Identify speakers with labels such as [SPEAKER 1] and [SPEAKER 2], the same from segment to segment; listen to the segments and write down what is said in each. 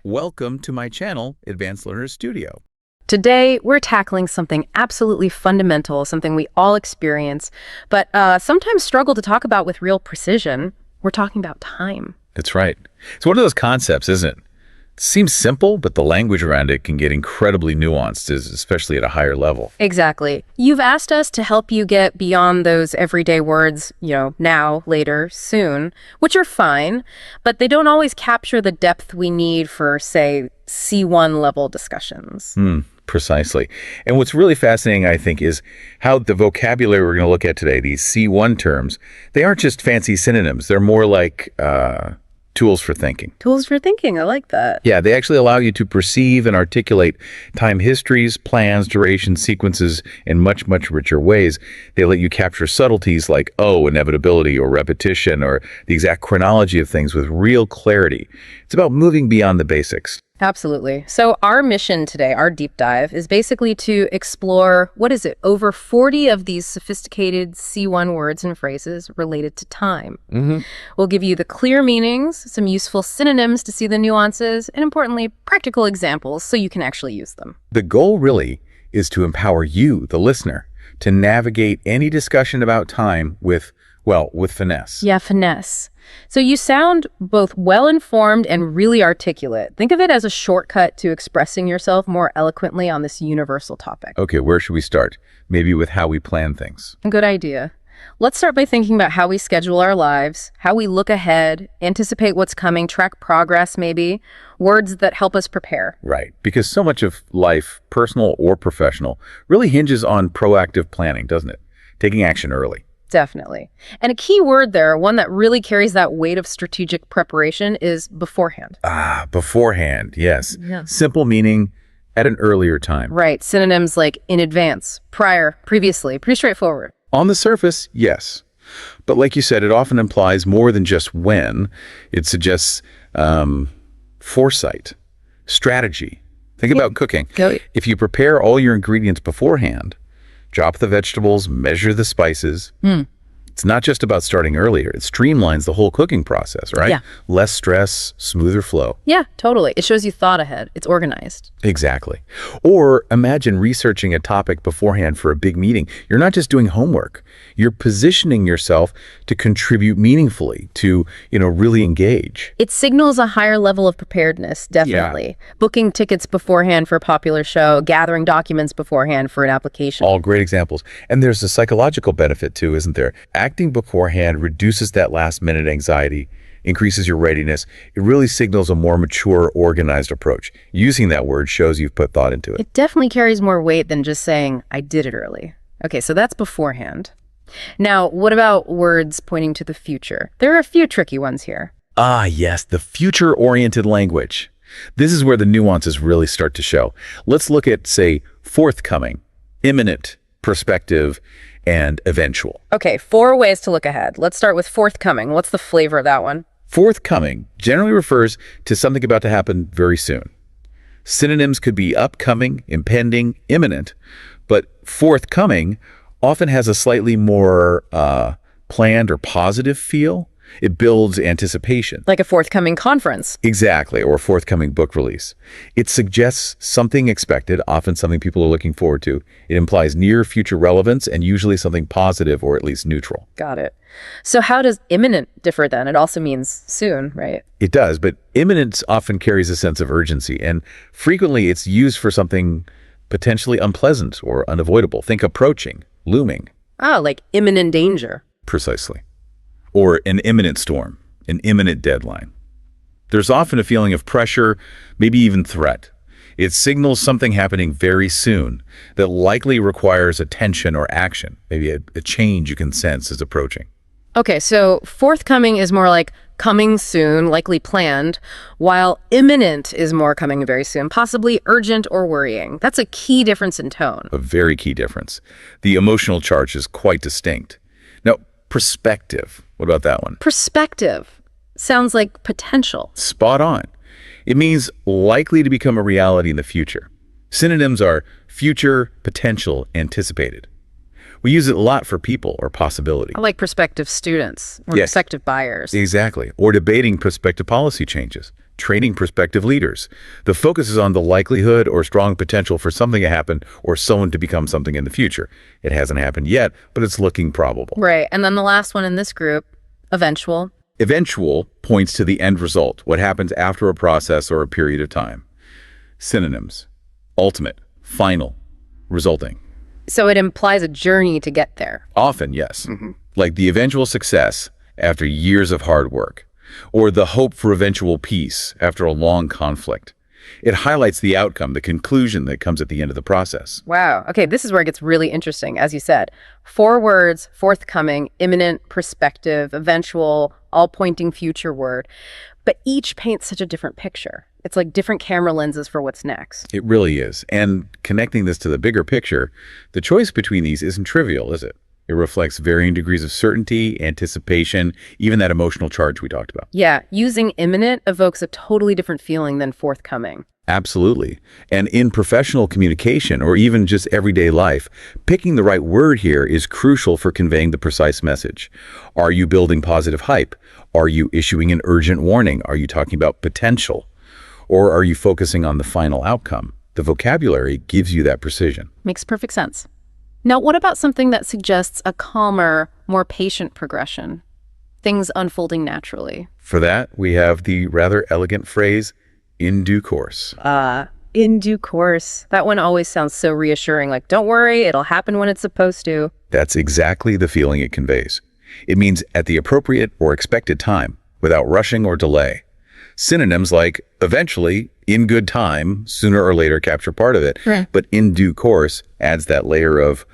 [SPEAKER 1] Welcome to my channel, Advanced Learners Studio.
[SPEAKER 2] Today, we're tackling something absolutely fundamental, something we all experience, but sometimes struggle to talk about with real precision. We're talking about time.
[SPEAKER 1] That's right. It's one of those concepts, isn't it? It seems simple, but the language around it can get incredibly nuanced, especially at a higher level.
[SPEAKER 2] Exactly. You've asked us to help you get beyond those everyday words, now, later, soon, which are fine, but they don't always capture the depth we need for, say, C1 level discussions.
[SPEAKER 1] Precisely. And what's really fascinating, I think, is how the vocabulary we're going to look at today, these C1 terms, they aren't just fancy synonyms. They're more like tools for thinking.
[SPEAKER 2] Tools for thinking, I like that.
[SPEAKER 1] Yeah, they actually allow you to perceive and articulate time histories, plans, durations, sequences in much, much richer ways. They let you capture subtleties like, inevitability or repetition or the exact chronology of things with real clarity. It's about moving beyond the basics.
[SPEAKER 2] Absolutely. So our mission today, our deep dive, is basically to explore, over 40 of these sophisticated C1 words and phrases related to time. We'll give you the clear meanings, some useful synonyms to see the nuances, and importantly, practical examples so you can actually use them.
[SPEAKER 1] The goal really is to empower you, the listener, to navigate any discussion about time with finesse.
[SPEAKER 2] Yeah, finesse. So you sound both well-informed and really articulate. Think of it as a shortcut to expressing yourself more eloquently on this universal topic.
[SPEAKER 1] Okay, where should we start? Maybe with how we plan things.
[SPEAKER 2] Good idea. Let's start by thinking about how we schedule our lives, how we look ahead, anticipate what's coming, track progress maybe, words that help us prepare.
[SPEAKER 1] Right, because so much of life, personal or professional, really hinges on proactive planning, doesn't it? Taking action early.
[SPEAKER 2] Definitely. And a key word there, one that really carries that weight of strategic preparation, is beforehand.
[SPEAKER 1] Beforehand, yes.
[SPEAKER 2] Yeah.
[SPEAKER 1] Simple meaning at an earlier time.
[SPEAKER 2] Right. Synonyms like in advance, prior, previously. Pretty straightforward.
[SPEAKER 1] On the surface, yes. But like you said, it often implies more than just when. It suggests foresight, strategy. Think about cooking. If you prepare all your ingredients beforehand, chop the vegetables, measure the spices. It's not just about starting earlier. It streamlines the whole cooking process, right?
[SPEAKER 2] Yeah.
[SPEAKER 1] Less stress, smoother flow.
[SPEAKER 2] Yeah, totally. It shows you thought ahead. It's organized.
[SPEAKER 1] Exactly. Or imagine researching a topic beforehand for a big meeting. You're not just doing homework. You're positioning yourself to contribute meaningfully, to, really engage.
[SPEAKER 2] It signals a higher level of preparedness, definitely.
[SPEAKER 1] Yeah.
[SPEAKER 2] Booking tickets beforehand for a popular show, gathering documents beforehand for an application.
[SPEAKER 1] All great examples. And there's a psychological benefit too, isn't there? Acting beforehand reduces that last-minute anxiety, increases your readiness. It really signals a more mature, organized approach. Using that word shows you've put thought into it.
[SPEAKER 2] It definitely carries more weight than just saying, I did it early. Okay, so that's beforehand. Now, what about words pointing to the future? There are a few tricky ones here.
[SPEAKER 1] Yes, the future-oriented language. This is where the nuances really start to show. Let's look at, say, forthcoming, imminent, prospective, and eventual.
[SPEAKER 2] Okay, 4 ways to look ahead. Let's start with forthcoming. What's the flavor of that one?
[SPEAKER 1] Forthcoming generally refers to something about to happen very soon. Synonyms could be upcoming, impending, imminent, but forthcoming often has a slightly more planned or positive feel. It builds anticipation.
[SPEAKER 2] Like a forthcoming conference.
[SPEAKER 1] Exactly, or a forthcoming book release. It suggests something expected, often something people are looking forward to. It implies near future relevance and usually something positive or at least neutral.
[SPEAKER 2] Got it. So how does imminent differ then? It also means soon, right?
[SPEAKER 1] It does, but imminence often carries a sense of urgency, and frequently it's used for something potentially unpleasant or unavoidable. Think approaching, looming.
[SPEAKER 2] Like imminent danger.
[SPEAKER 1] Precisely. Or an imminent storm, an imminent deadline. There's often a feeling of pressure, maybe even threat. It signals something happening very soon that likely requires attention or action. Maybe a change you can sense is approaching.
[SPEAKER 2] Okay, so forthcoming is more like coming soon, likely planned, while imminent is more coming very soon, possibly urgent or worrying. That's a key difference in tone.
[SPEAKER 1] A very key difference. The emotional charge is quite distinct. Now, perspective. What about that one?
[SPEAKER 2] Perspective. Sounds like potential.
[SPEAKER 1] Spot on. It means likely to become a reality in the future. Synonyms are future, potential, anticipated. We use it a lot for people or possibility.
[SPEAKER 2] I like prospective students or
[SPEAKER 1] Yes.
[SPEAKER 2] prospective buyers.
[SPEAKER 1] Exactly. Or debating prospective policy changes. training prospective leaders. The focus is on the likelihood or strong potential for something to happen or someone to become something in the future. It hasn't happened yet, but it's looking probable.
[SPEAKER 2] Right. And then the last one in this group, eventual.
[SPEAKER 1] Eventual points to the end result, what happens after a process or a period of time. Synonyms: ultimate, final, resulting.
[SPEAKER 2] So it implies a journey to get there.
[SPEAKER 1] Often, yes. Like the eventual success after years of hard work, or the hope for eventual peace after a long conflict. It highlights the outcome, the conclusion that comes at the end of the process.
[SPEAKER 2] Wow. Okay, this is where it gets really interesting, as you said. 4 words, forthcoming, imminent, prospective, eventual, all pointing future word. But each paints such a different picture. It's like different camera lenses for what's next.
[SPEAKER 1] It really is. And connecting this to the bigger picture, the choice between these isn't trivial, is it? It reflects varying degrees of certainty, anticipation, even that emotional charge we talked about.
[SPEAKER 2] Yeah, using imminent evokes a totally different feeling than forthcoming.
[SPEAKER 1] Absolutely. And in professional communication, or even just everyday life, picking the right word here is crucial for conveying the precise message. Are you building positive hype? Are you issuing an urgent warning? Are you talking about potential? Or are you focusing on the final outcome? The vocabulary gives you that precision.
[SPEAKER 2] Makes perfect sense. Now, what about something that suggests a calmer, more patient progression? Things unfolding naturally.
[SPEAKER 1] For that, we have the rather elegant phrase, in due course.
[SPEAKER 2] In due course. That one always sounds so reassuring, like, don't worry, it'll happen when it's supposed to.
[SPEAKER 1] That's exactly the feeling it conveys. It means at the appropriate or expected time, without rushing or delay. Synonyms like eventually, in good time, sooner or later capture part of it, but in due course adds that layer of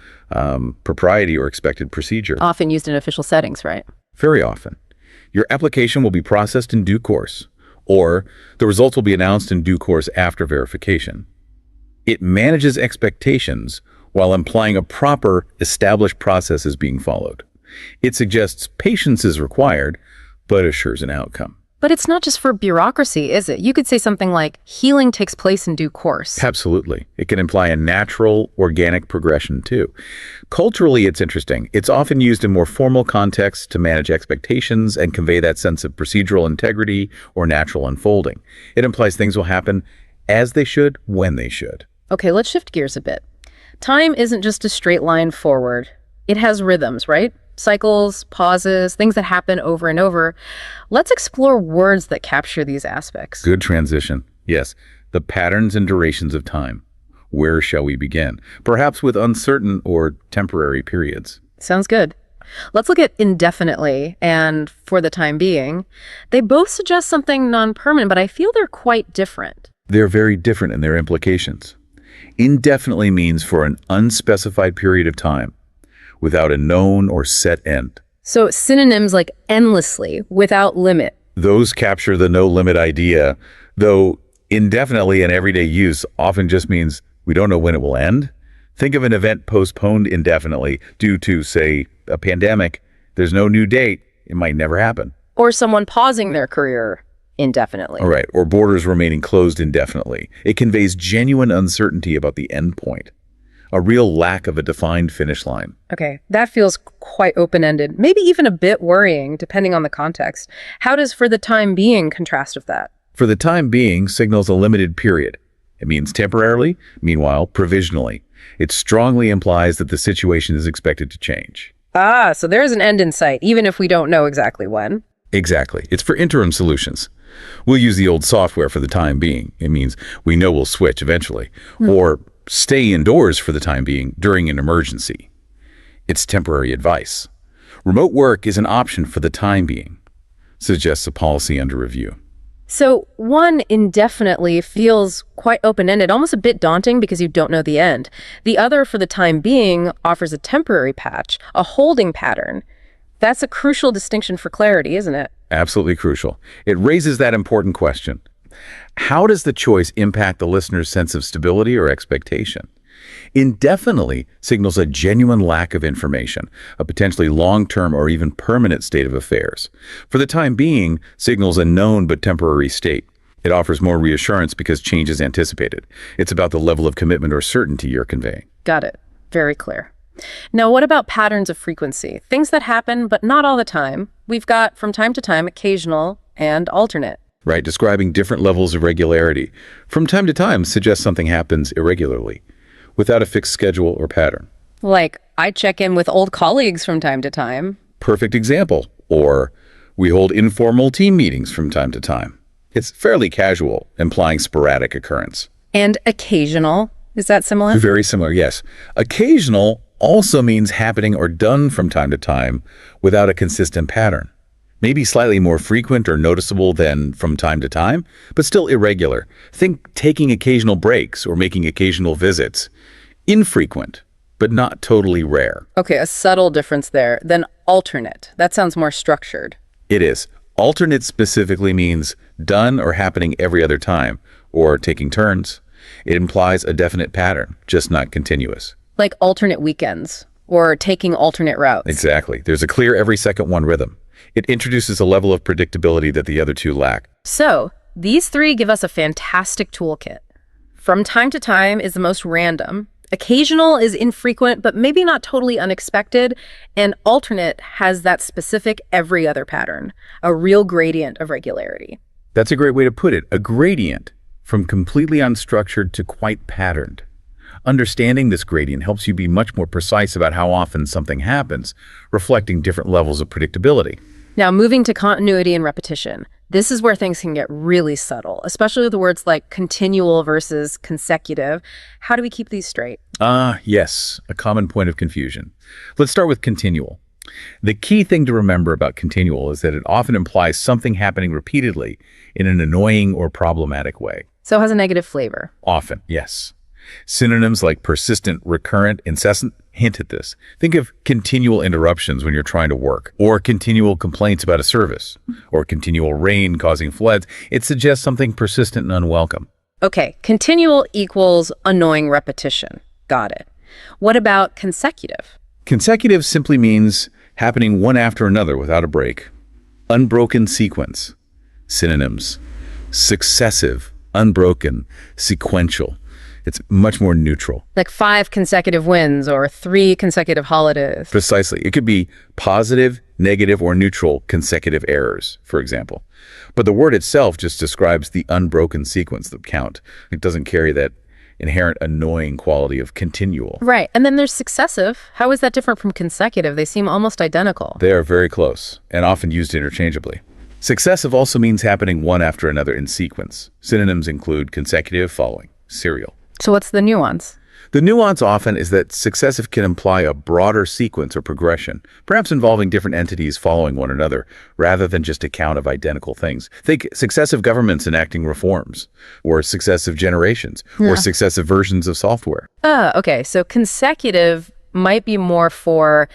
[SPEAKER 1] propriety or expected procedure.
[SPEAKER 2] Often used in official settings, right?
[SPEAKER 1] Very often. Your application will be processed in due course, or the results will be announced in due course after verification. It manages expectations while implying a proper, established process is being followed. It suggests patience is required, but assures an outcome.
[SPEAKER 2] But it's not just for bureaucracy, is it? You could say something like, healing takes place in due course.
[SPEAKER 1] Absolutely. It can imply a natural, organic progression, too. Culturally, it's interesting. It's often used in more formal contexts to manage expectations and convey that sense of procedural integrity or natural unfolding. It implies things will happen as they should, when they should.
[SPEAKER 2] Okay, let's shift gears a bit. Time isn't just a straight line forward. It has rhythms, right? Cycles, pauses, things that happen over and over. Let's explore words that capture these aspects.
[SPEAKER 1] Good transition. Yes, the patterns and durations of time. Where shall we begin? Perhaps with uncertain or temporary periods.
[SPEAKER 2] Sounds good. Let's look at indefinitely and for the time being. They both suggest something non-permanent, but I feel they're quite different.
[SPEAKER 1] They're very different in their implications. Indefinitely means for an unspecified period of time, without a known or set end.
[SPEAKER 2] So synonyms like endlessly, without limit.
[SPEAKER 1] Those capture the no limit idea, though indefinitely in everyday use often just means we don't know when it will end. Think of an event postponed indefinitely due to, say, a pandemic. There's no new date. It might never happen.
[SPEAKER 2] Or someone pausing their career indefinitely.
[SPEAKER 1] All right, or borders remaining closed indefinitely. It conveys genuine uncertainty about the end point. A real lack of a defined finish line.
[SPEAKER 2] Okay, that feels quite open-ended, maybe even a bit worrying, depending on the context. How does for the time being contrast with that?
[SPEAKER 1] For the time being signals a limited period. It means temporarily, meanwhile, provisionally. It strongly implies that the situation is expected to change.
[SPEAKER 2] Ah, so there's an end in sight, even if we don't know exactly when.
[SPEAKER 1] Exactly. It's for interim solutions. We'll use the old software for the time being. It means we know we'll switch eventually. Or stay indoors for the time being during an emergency. It's temporary advice. Remote work is an option for the time being. Suggests a policy under review.
[SPEAKER 2] So one indefinitely feels quite open-ended, almost a bit daunting because you don't know the end. The other, for the time being, offers a temporary patch, a holding pattern. That's a crucial distinction for clarity, isn't it?
[SPEAKER 1] Absolutely crucial. It raises that important question. How does the choice impact the listener's sense of stability or expectation? Indefinitely signals a genuine lack of information, a potentially long-term or even permanent state of affairs. For the time being, signals a known but temporary state. It offers more reassurance because change is anticipated. It's about the level of commitment or certainty you're conveying.
[SPEAKER 2] Got it. Very clear. Now, what about patterns of frequency? Things that happen, but not all the time. We've got, from time to time, occasional and alternate.
[SPEAKER 1] right? Describing different levels of regularity. From time to time suggests something happens irregularly, without a fixed schedule or pattern.
[SPEAKER 2] Like, I check in with old colleagues from time to time.
[SPEAKER 1] Perfect example. Or, we hold informal team meetings from time to time. It's fairly casual, implying sporadic occurrence.
[SPEAKER 2] And occasional. Is that similar?
[SPEAKER 1] Very similar, yes. Occasional also means happening or done from time to time without a consistent pattern. Maybe slightly more frequent or noticeable than from time to time, but still irregular. Think taking occasional breaks or making occasional visits. Infrequent, but not totally rare.
[SPEAKER 2] Okay, a subtle difference there. Then alternate. That sounds more structured.
[SPEAKER 1] It is. Alternate specifically means done or happening every other time, or taking turns. It implies a definite pattern, just not continuous.
[SPEAKER 2] Like alternate weekends or taking alternate routes.
[SPEAKER 1] Exactly. There's a clear every second one rhythm. It introduces a level of predictability that the other two lack.
[SPEAKER 2] So, these three give us a fantastic toolkit. From time to time is the most random. Occasional is infrequent, but maybe not totally unexpected. And alternate has that specific every other pattern, a real gradient of regularity.
[SPEAKER 1] That's a great way to put it, a gradient, from completely unstructured to quite patterned. Understanding this gradient helps you be much more precise about how often something happens, reflecting different levels of predictability.
[SPEAKER 2] Now, moving to continuity and repetition. This is where things can get really subtle, especially with the words like continual versus consecutive. How do we keep these straight?
[SPEAKER 1] Yes, a common point of confusion. Let's start with continual. The key thing to remember about continual is that it often implies something happening repeatedly in an annoying or problematic way.
[SPEAKER 2] So it has a negative flavor.
[SPEAKER 1] Often, yes. Synonyms like persistent, recurrent, incessant hint at this. Think of continual interruptions when you're trying to work, or continual complaints about a service, or continual rain causing floods. It suggests something persistent and unwelcome.
[SPEAKER 2] Okay, continual equals annoying repetition. Got it. What about consecutive?
[SPEAKER 1] Consecutive simply means happening one after another without a break. Unbroken sequence. Synonyms: successive, unbroken, sequential. It's much more neutral.
[SPEAKER 2] Like 5 consecutive wins or 3 consecutive holidays.
[SPEAKER 1] Precisely. It could be positive, negative, or neutral consecutive errors, for example. But the word itself just describes the unbroken sequence that count. It doesn't carry that inherent annoying quality of continual.
[SPEAKER 2] Right. And then there's successive. How is that different from consecutive? They seem almost identical.
[SPEAKER 1] They are very close and often used interchangeably. Successive also means happening one after another in sequence. Synonyms include consecutive, following, serial.
[SPEAKER 2] So what's the nuance?
[SPEAKER 1] The nuance often is that successive can imply a broader sequence or progression, perhaps involving different entities following one another, rather than just a count of identical things. Think successive governments enacting reforms, or successive generations, or successive versions of software.
[SPEAKER 2] Okay. So consecutive might be more for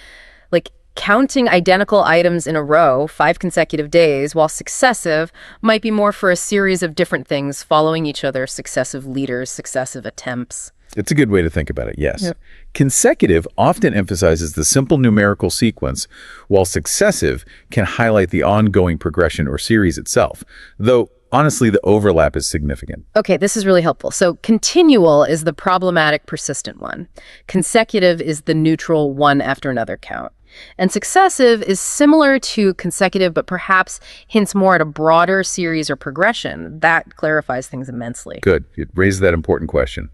[SPEAKER 2] like counting identical items in a row, 5 consecutive days, while successive might be more for a series of different things following each other, successive leaders, successive attempts.
[SPEAKER 1] It's a good way to think about it, yes.
[SPEAKER 2] Yep.
[SPEAKER 1] Consecutive often emphasizes the simple numerical sequence, while successive can highlight the ongoing progression or series itself, though honestly the overlap is significant.
[SPEAKER 2] Okay, this is really helpful. So continual is the problematic, persistent one. Consecutive is the neutral one after another count. And successive is similar to consecutive, but perhaps hints more at a broader series or progression. That clarifies things immensely.
[SPEAKER 1] Good. It raises that important question.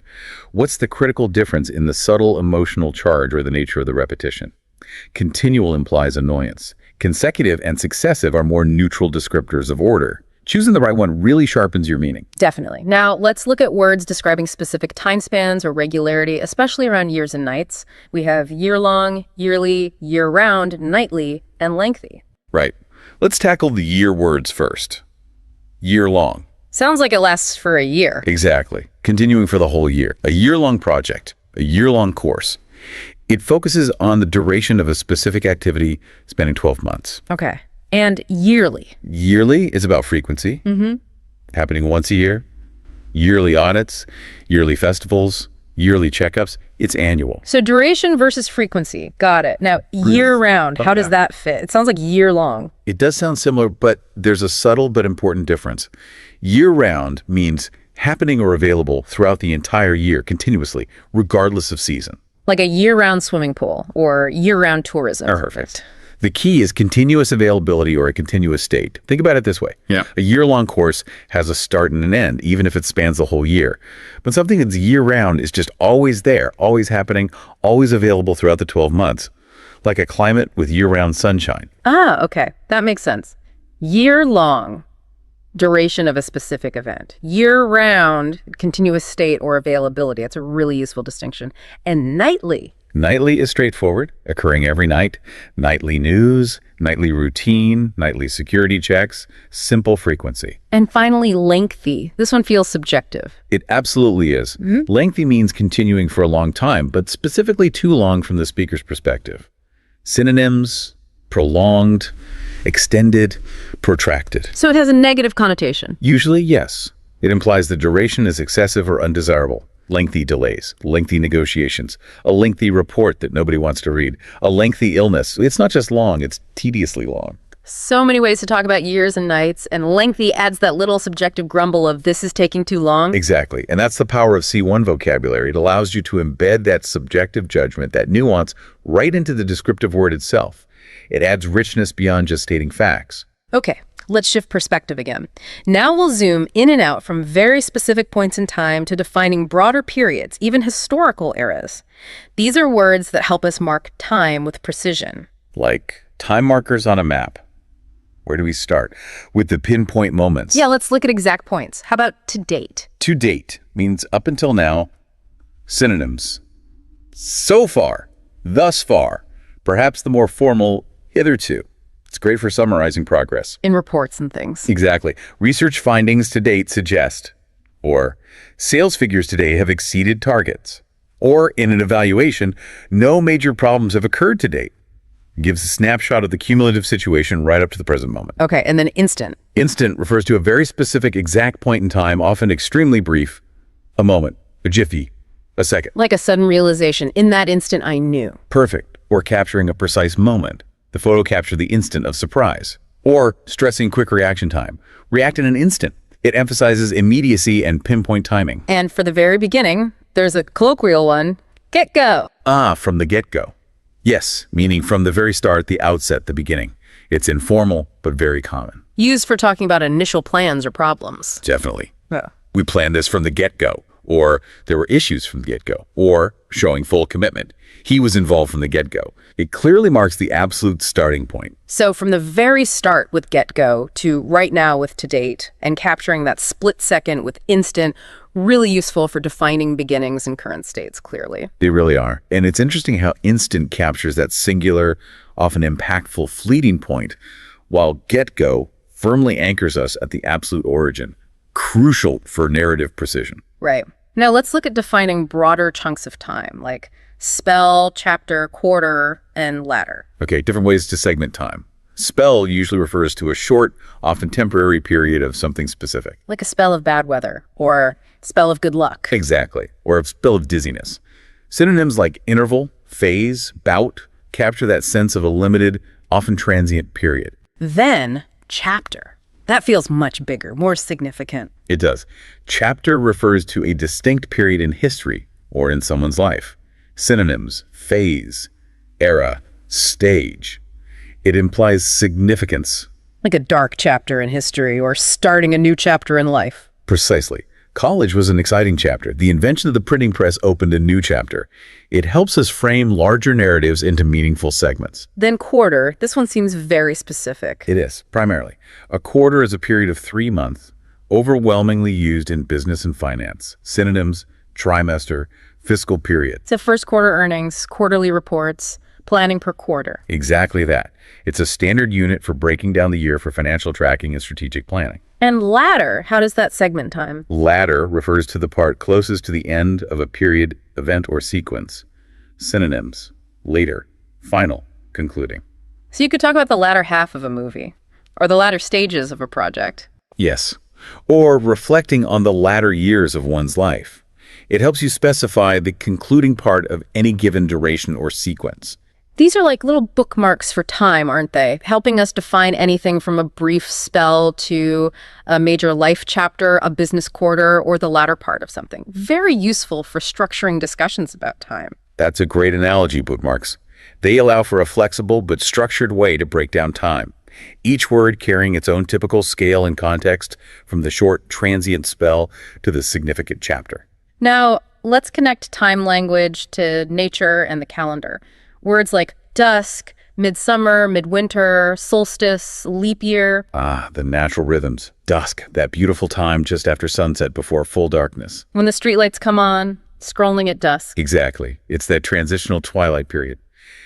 [SPEAKER 1] What's the critical difference in the subtle emotional charge or the nature of the repetition? Continual implies annoyance. Consecutive and successive are more neutral descriptors of order. Choosing the right one really sharpens your meaning.
[SPEAKER 2] Definitely. Now, let's look at words describing specific time spans or regularity, especially around years and nights. We have year-long, yearly, year-round, nightly, and lengthy.
[SPEAKER 1] Right. Let's tackle the year words first. Year-long.
[SPEAKER 2] Sounds like it lasts for a year.
[SPEAKER 1] Exactly. Continuing for the whole year. A year-long project. A year-long course. It focuses on the duration of a specific activity spanning 12 months.
[SPEAKER 2] Okay. And yearly.
[SPEAKER 1] Yearly is about frequency, happening once a year. Yearly audits, yearly festivals, yearly checkups. It's annual.
[SPEAKER 2] So duration versus frequency. Got it. Now, year-round, how does that fit? It sounds like year-long.
[SPEAKER 1] It does sound similar, but there's a subtle but important difference. Year-round means happening or available throughout the entire year, continuously, regardless of season.
[SPEAKER 2] Like a year-round swimming pool or year-round tourism.
[SPEAKER 1] Perfect. The key is continuous availability or a continuous state. Think about it this way.
[SPEAKER 3] Yeah.
[SPEAKER 1] A year-long course has a start and an end, even if it spans the whole year. But something that's year-round is just always there, always happening, always available throughout the 12 months, like a climate with year-round sunshine.
[SPEAKER 2] Ah, okay. That makes sense. Year-long duration of a specific event. Year-round continuous state or availability. That's a really useful distinction. And nightly.
[SPEAKER 1] Nightly is straightforward, occurring every night. Nightly news, nightly routine, nightly security checks, simple frequency.
[SPEAKER 2] And finally, lengthy. This one feels subjective.
[SPEAKER 1] It absolutely is. Lengthy means continuing for a long time, but specifically too long from the speaker's perspective. Synonyms: prolonged, extended, protracted.
[SPEAKER 2] So it has a negative connotation.
[SPEAKER 1] Usually, yes. It implies the duration is excessive or undesirable. Lengthy delays, lengthy negotiations, a lengthy report that nobody wants to read, a lengthy illness. It's not just long, it's tediously long.
[SPEAKER 2] So many ways to talk about years and nights, and lengthy adds that little subjective grumble of this is taking too long.
[SPEAKER 1] Exactly. And that's the power of C1 vocabulary. It allows you to embed that subjective judgment, that nuance, right into the descriptive word itself. It adds richness beyond just stating facts.
[SPEAKER 2] Okay, let's shift perspective again. Now we'll zoom in and out from very specific points in time to defining broader periods, even historical eras. These are words that help us mark time with precision.
[SPEAKER 1] Like time markers on a map. Where do we start? With the pinpoint moments.
[SPEAKER 2] Yeah, let's look at exact points. How about to date?
[SPEAKER 1] To date means up until now. Synonyms: so far, thus far, perhaps the more formal hitherto. It's great for summarizing progress.
[SPEAKER 2] In reports and things.
[SPEAKER 1] Exactly. Research findings to date suggest, or sales figures today have exceeded targets, or in an evaluation, no major problems have occurred to date. Gives a snapshot of the cumulative situation right up to the present moment.
[SPEAKER 2] Okay, and then instant.
[SPEAKER 1] Instant refers to a very specific exact point in time, often extremely brief. A moment, a jiffy, a second.
[SPEAKER 2] Like a sudden realization. In that instant, I knew.
[SPEAKER 1] Perfect. Or capturing a precise moment. The photo captured the instant of surprise. Or stressing quick reaction time. React in an instant. It emphasizes immediacy and pinpoint timing.
[SPEAKER 2] And for the very beginning, there's a colloquial one, get-go.
[SPEAKER 1] Ah, from the get-go. Yes, meaning from the very start, the outset, the beginning. It's informal, but very common.
[SPEAKER 2] Used for talking about initial plans or problems.
[SPEAKER 1] Definitely.
[SPEAKER 2] Yeah.
[SPEAKER 1] We planned this from the get-go. Or there were issues from the get-go. Or showing full commitment. He was involved from the get-go. It clearly marks the absolute starting point.
[SPEAKER 2] So from the very start with get-go to right now with to date, and capturing that split second with instant, really useful for defining beginnings and current states clearly.
[SPEAKER 1] They really are. And it's interesting how instant captures that singular, often impactful, fleeting point, while get-go firmly anchors us at the absolute origin, crucial for narrative precision.
[SPEAKER 2] Right. Now let's look at defining broader chunks of time, like spell, chapter, quarter, and ladder.
[SPEAKER 1] Okay, different ways to segment time. Spell usually refers to a short, often temporary period of something specific.
[SPEAKER 2] Like a spell of bad weather, or spell of good luck.
[SPEAKER 1] Exactly, or a spell of dizziness. Synonyms like interval, phase, bout capture that sense of a limited, often transient period.
[SPEAKER 2] Then, chapter. That feels much bigger, more significant.
[SPEAKER 1] It does. Chapter refers to a distinct period in history or in someone's life. Synonyms: phase, era, stage. It implies significance.
[SPEAKER 2] Like a dark chapter in history or starting a new chapter in life.
[SPEAKER 1] Precisely. College was an exciting chapter. The invention of the printing press opened a new chapter. It helps us frame larger narratives into meaningful segments.
[SPEAKER 2] Then quarter. This one seems very specific.
[SPEAKER 1] It is, primarily. A quarter is a period of 3 months, overwhelmingly used in business and finance. Synonyms: trimester, fiscal period.
[SPEAKER 2] So first quarter earnings, quarterly reports, planning per quarter.
[SPEAKER 1] Exactly that. It's a standard unit for breaking down the year for financial tracking and strategic planning.
[SPEAKER 2] And ladder, how does that segment time?
[SPEAKER 1] Ladder refers to the part closest to the end of a period, event, or sequence. Synonyms: later, final, concluding.
[SPEAKER 2] So you could talk about the latter half of a movie, or the latter stages of a project.
[SPEAKER 1] Yes. Or reflecting on the latter years of one's life. It helps you specify the concluding part of any given duration or sequence.
[SPEAKER 2] These are like little bookmarks for time, aren't they? Helping us define anything from a brief spell to a major life chapter, a business quarter, or the latter part of something. Very useful for structuring discussions about time.
[SPEAKER 1] That's a great analogy, bookmarks. They allow for a flexible but structured way to break down time, each word carrying its own typical scale and context, from the short, transient spell to the significant chapter.
[SPEAKER 2] Now, let's connect time language to nature and the calendar. Words like dusk, midsummer, midwinter, solstice, leap year.
[SPEAKER 1] Ah, the natural rhythms. Dusk, that beautiful time just after sunset before full darkness.
[SPEAKER 2] When the streetlights come on, scrolling at dusk.
[SPEAKER 1] Exactly. It's that transitional twilight period.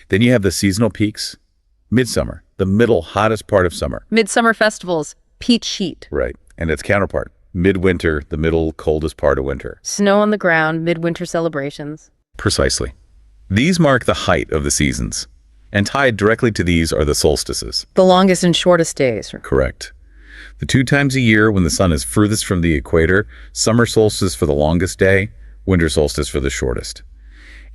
[SPEAKER 1] Then you have the seasonal peaks. Midsummer, the middle, hottest part of summer.
[SPEAKER 2] Midsummer festivals, peach heat.
[SPEAKER 1] Right. And its counterpart, midwinter, the middle, coldest part of winter.
[SPEAKER 2] Snow on the ground, midwinter celebrations.
[SPEAKER 1] Precisely. These mark the height of the seasons. And tied directly to these are the solstices.
[SPEAKER 2] The longest and shortest days.
[SPEAKER 1] Correct. The 2 times a year when the sun is furthest from the equator, summer solstice for the longest day, winter solstice for the shortest.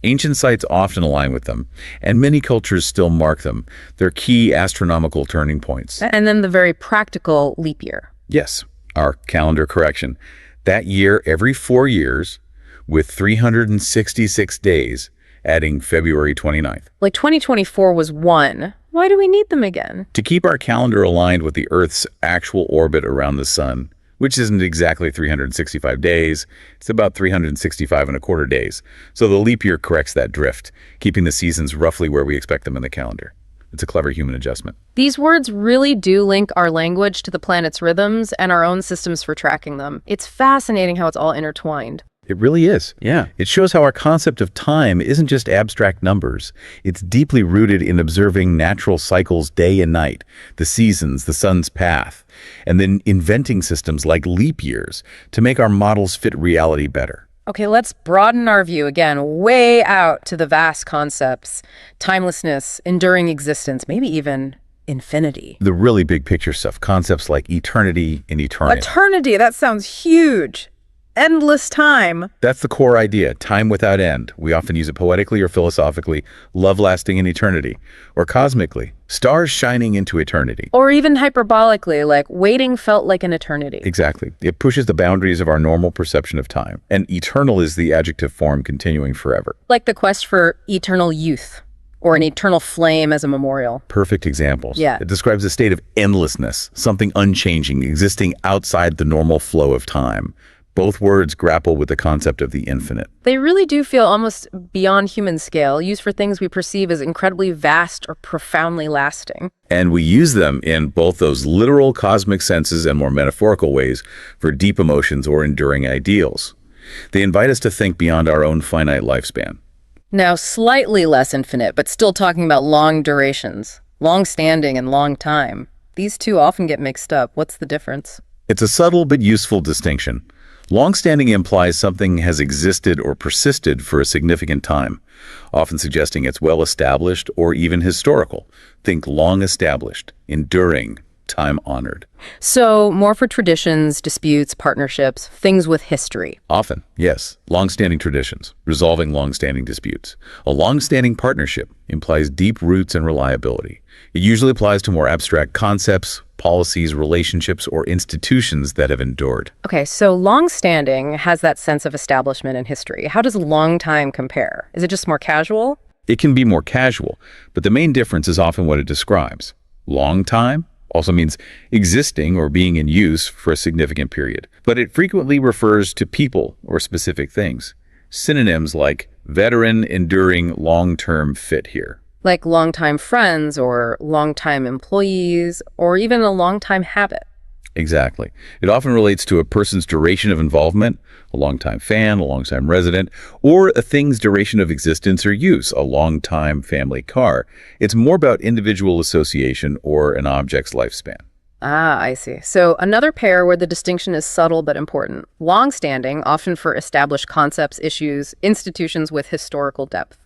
[SPEAKER 1] Ancient sites often align with them, and many cultures still mark them. They're key astronomical turning points.
[SPEAKER 2] And then the very practical leap year.
[SPEAKER 1] Yes, our calendar correction. That year, every 4 years, with 366 days, adding February 29th.
[SPEAKER 2] Like 2024 was one. Why do we need them again?
[SPEAKER 1] To keep our calendar aligned with the Earth's actual orbit around the sun, which isn't exactly 365 days, it's about 365 and a quarter days. So the leap year corrects that drift, keeping the seasons roughly where we expect them in the calendar. It's a clever human adjustment.
[SPEAKER 2] These words really do link our language to the planet's rhythms and our own systems for tracking them. It's fascinating how it's all intertwined.
[SPEAKER 1] It really is.
[SPEAKER 3] Yeah.
[SPEAKER 1] It shows how our concept of time isn't just abstract numbers. It's deeply rooted in observing natural cycles day and night, the seasons, the sun's path, and then inventing systems like leap years to make our models fit reality better.
[SPEAKER 2] Okay, let's broaden our view again, way out to the vast concepts, timelessness, enduring existence, maybe even infinity.
[SPEAKER 1] The really big picture stuff, concepts like eternity and eternity.
[SPEAKER 2] Eternity, that sounds huge. Endless time.
[SPEAKER 1] That's the core idea, time without end. We often use it poetically or philosophically, love lasting in eternity, or cosmically, stars shining into eternity.
[SPEAKER 2] Or even hyperbolically, like waiting felt like an eternity.
[SPEAKER 1] Exactly. It pushes the boundaries of our normal perception of time. And eternal is the adjective form continuing forever.
[SPEAKER 2] Like the quest for eternal youth, or an eternal flame as a memorial.
[SPEAKER 1] Perfect examples.
[SPEAKER 2] Yeah.
[SPEAKER 1] It describes a state of endlessness, something unchanging, existing outside the normal flow of time. Both words grapple with the concept of the infinite.
[SPEAKER 2] They really do feel almost beyond human scale, used for things we perceive as incredibly vast or profoundly lasting.
[SPEAKER 1] And we use them in both those literal cosmic senses and more metaphorical ways for deep emotions or enduring ideals. They invite us to think beyond our own finite lifespan.
[SPEAKER 2] Now, slightly less infinite, but still talking about long durations, long-standing and long time. These two often get mixed up. What's the difference?
[SPEAKER 1] It's a subtle but useful distinction. Long-standing implies something has existed or persisted for a significant time, often suggesting it's well-established or even historical. Think long-established, enduring, time-honored.
[SPEAKER 2] So, more for traditions, disputes, partnerships, things with history.
[SPEAKER 1] Often, yes, long-standing traditions, resolving long-standing disputes. A long-standing partnership implies deep roots and reliability. It usually applies to more abstract concepts, policies, relationships, or institutions that have endured.
[SPEAKER 2] Okay, so long-standing has that sense of establishment and history. How does long time compare? Is it just more casual?
[SPEAKER 1] It can be more casual, but the main difference is often what it describes. Long time also means existing or being in use for a significant period, but it frequently refers to people or specific things. Synonyms like veteran, enduring, long-term fit here.
[SPEAKER 2] Like longtime friends or longtime employees or even a longtime habit.
[SPEAKER 1] Exactly. It often relates to a person's duration of involvement, a longtime fan, a longtime resident, or a thing's duration of existence or use, a longtime family car. It's more about individual association or an object's lifespan.
[SPEAKER 2] Ah, I see. So another pair where the distinction is subtle but important. Long-standing, often for established concepts, issues, institutions with historical depth.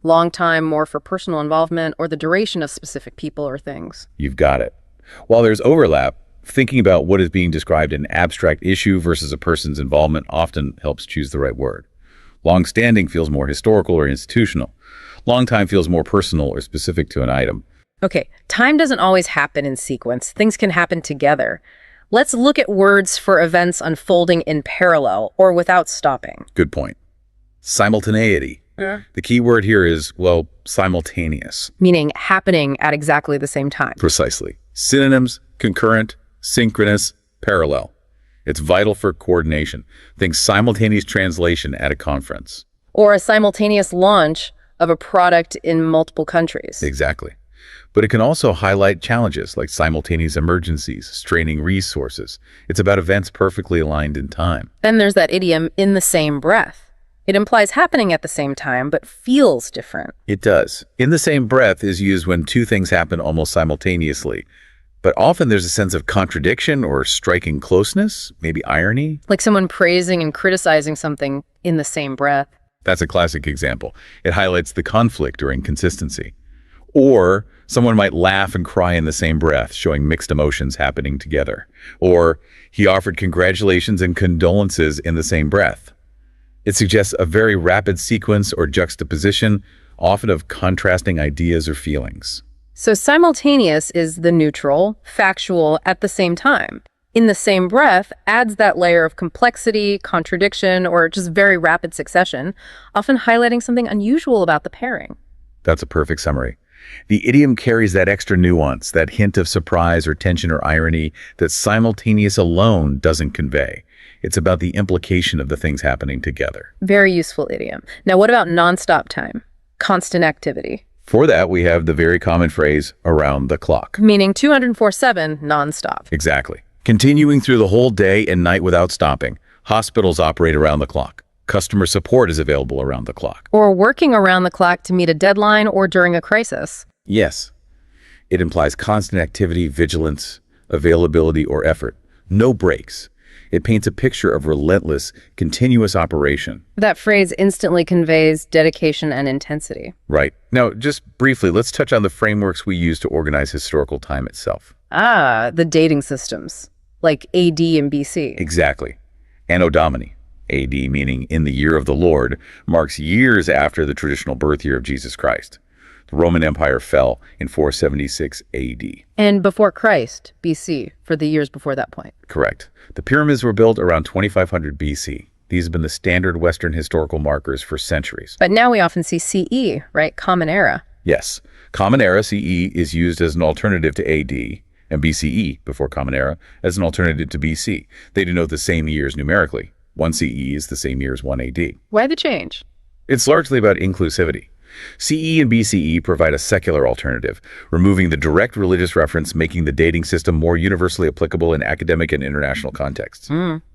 [SPEAKER 2] Long time, more for personal involvement or the duration of specific people or things.
[SPEAKER 1] You've got it. While there's overlap, thinking about what is being described in an abstract issue versus a person's involvement often helps choose the right word. Long-standing feels more historical or institutional. Long time feels more personal or specific to an item.
[SPEAKER 2] Okay, time doesn't always happen in sequence. Things can happen together. Let's look at words for events unfolding in parallel or without stopping.
[SPEAKER 1] Good point. Simultaneity. Yeah. The key word here is, well, simultaneous.
[SPEAKER 2] Meaning happening at exactly the same time.
[SPEAKER 1] Precisely. Synonyms, concurrent, synchronous, parallel. It's vital for coordination. Think simultaneous translation at a conference.
[SPEAKER 2] Or a simultaneous launch of a product in multiple countries.
[SPEAKER 1] Exactly. But it can also highlight challenges like simultaneous emergencies, straining resources. It's about events perfectly aligned in time.
[SPEAKER 2] Then there's that idiom, in the same breath. It implies happening at the same time, but feels different.
[SPEAKER 1] It does. In the same breath is used when two things happen almost simultaneously. But often there's a sense of contradiction or striking closeness, maybe irony.
[SPEAKER 2] Like someone praising and criticizing something in the same breath.
[SPEAKER 1] That's a classic example. It highlights the conflict or inconsistency. Or someone might laugh and cry in the same breath, showing mixed emotions happening together. Or he offered congratulations and condolences in the same breath. It suggests a very rapid sequence or juxtaposition, often of contrasting ideas or feelings.
[SPEAKER 2] So simultaneous is the neutral, factual, at the same time. In the same breath adds that layer of complexity, contradiction, or just very rapid succession, often highlighting something unusual about the pairing.
[SPEAKER 1] That's a perfect summary. The idiom carries that extra nuance, that hint of surprise or tension or irony that simultaneous alone doesn't convey. It's about the implication of the things happening together.
[SPEAKER 2] Very useful idiom. Now, what about nonstop time? Constant activity.
[SPEAKER 1] For that, we have the very common phrase, around the clock.
[SPEAKER 2] Meaning 204/7, nonstop.
[SPEAKER 1] Exactly. Continuing through the whole day and night without stopping. Hospitals operate around the clock. Customer support is available around the clock.
[SPEAKER 2] Or working around the clock to meet a deadline or during a crisis.
[SPEAKER 1] Yes. It implies constant activity, vigilance, availability, or effort. No breaks. It paints a picture of relentless, continuous operation.
[SPEAKER 2] That phrase instantly conveys dedication and intensity.
[SPEAKER 1] Right. Now, just briefly, let's touch on the frameworks we use to organize historical time itself.
[SPEAKER 2] The dating systems, like AD and BC.
[SPEAKER 1] Exactly. Anno Domini, AD meaning in the year of the Lord, marks years after the traditional birth year of Jesus Christ. The Roman Empire fell in 476 AD.
[SPEAKER 2] And before Christ, BC, for the years before that point.
[SPEAKER 1] Correct. The pyramids were built around 2500 BC. These have been the standard Western historical markers for centuries.
[SPEAKER 2] But now we often see CE, right? Common Era.
[SPEAKER 1] Yes. Common Era, CE, is used as an alternative to AD, and BCE, before Common Era, as an alternative to BC. They denote the same years numerically. 1 CE is the same year as 1 AD.
[SPEAKER 2] Why the change?
[SPEAKER 1] It's largely about inclusivity. CE and BCE provide a secular alternative, removing the direct religious reference, making the dating system more universally applicable in academic and international contexts.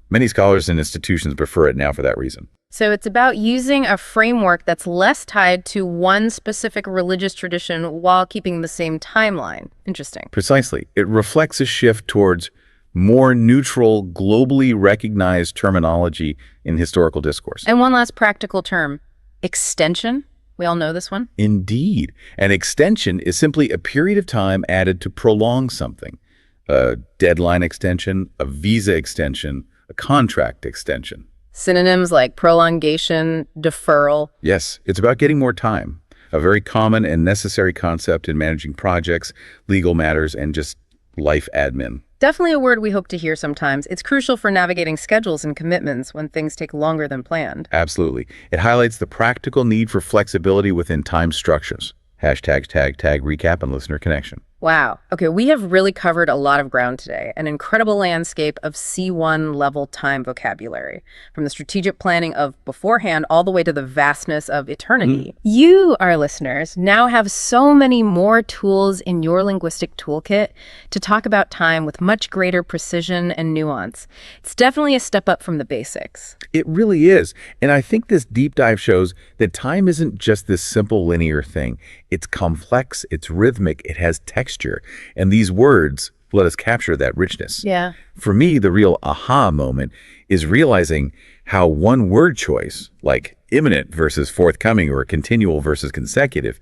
[SPEAKER 1] Many scholars and institutions prefer it now for that reason.
[SPEAKER 2] So it's about using a framework that's less tied to one specific religious tradition while keeping the same timeline. Interesting.
[SPEAKER 1] Precisely. It reflects a shift towards more neutral, globally recognized terminology in historical discourse.
[SPEAKER 2] And one last practical term, extension. We all know this one.
[SPEAKER 1] Indeed. An extension is simply a period of time added to prolong something. A deadline extension, a visa extension, a contract extension.
[SPEAKER 2] Synonyms like prolongation, deferral.
[SPEAKER 1] Yes, it's about getting more time. A very common and necessary concept in managing projects, legal matters, and just life admin.
[SPEAKER 2] Definitely a word we hope to hear sometimes. It's crucial for navigating schedules and commitments when things take longer than planned.
[SPEAKER 1] Absolutely. It highlights the practical need for flexibility within time structures. Hashtags, tag, recap, and listener connection.
[SPEAKER 2] Wow. Okay, we have really covered a lot of ground today. An incredible landscape of C1 level time vocabulary, from the strategic planning of beforehand all the way to the vastness of eternity. You, our listeners, now have so many more tools in your linguistic toolkit to talk about time with much greater precision and nuance. It's definitely a step up from the basics.
[SPEAKER 1] It really is. And I think this deep dive shows that time isn't just this simple linear thing. It's complex, it's rhythmic, it has texture. And these words let us capture that richness.
[SPEAKER 2] Yeah.
[SPEAKER 1] For me, the real aha moment is realizing how one word choice, like imminent versus forthcoming or continual versus consecutive,